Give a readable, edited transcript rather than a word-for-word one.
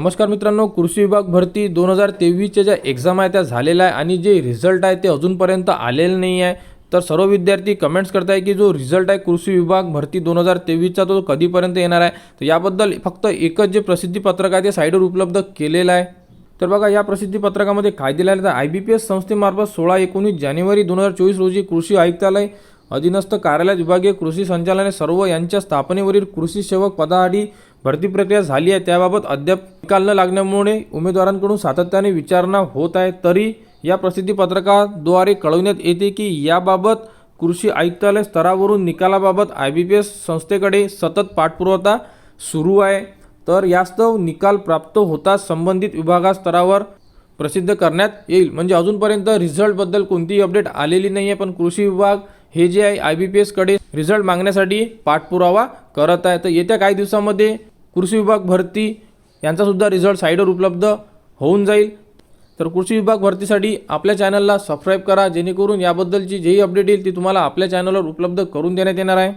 नमस्कार मित्रांनो, कृषी विभाग भरती 2023च्या ज्या एक्झाम आहे त्या झालेल्या आहे आणि जे रिझल्ट आहे ते अजूनपर्यंत आलेलं नाही आहे। तर सर्व विद्यार्थी कमेंट्स करताय की जो रिझल्ट आहे कृषी विभाग भरती 2023चा तो कधीपर्यंत येणार आहे। तर याबद्दल फक्त एकच जे प्रसिद्धी पत्रक आहे ते साईडवर उपलब्ध केलेलं आहे। तर बघा, या प्रसिद्धी पत्रकामध्ये काय दिलेलं आहे तर IBPS संस्थेमार्फत 16-19 जानेवारी 2024 रोजी कृषी आयुक्तालय अधीनस्थ कार्यालयात विभागीय कृषी संचालनालय सर्व यांच्या स्थापनेवरील कृषी सेवक पदासाठी भरती प्रक्रिया झाली आहे। त्याबाबत अद्याप निकाल न लागल्यामुळे उमेदवारांकडून सातत्याने विचारणा होत आहे। तरी या प्रसिद्धी पत्रकाद्वारे कळवण्यात येते की याबाबत कृषी आयुक्तालय स्तरावरून निकालाबाबत IBPS संस्थेकडे सतत पाठपुरावा सुरू आहे। तर यास्तव निकाल प्राप्त होताच संबंधित विभागा स्तरावर प्रसिद्ध करण्यात येईल। म्हणजे अजूनपर्यंत रिझल्टबद्दल कोणतीही अपडेट आलेली नाही आहे, पण कृषी विभाग हे जे आहे IBPS कडे रिझल्ट मागण्यासाठी पाठपुरावा करत आहे। तर येत्या काही दिवसांमध्ये कृषी विभाग भरती यांचा सुद्धा रिझल्ट साईडवर उपलब्ध होऊन जाईल। तर कृषी विभाग भरतीसाठी आपल्या चॅनलला सबस्क्राईब करा, जेणेकरून याबद्दलची जेही अपडेट येईल ती तुम्हाला आपल्या चॅनलवर उपलब्ध करून देण्यात येणार आहे।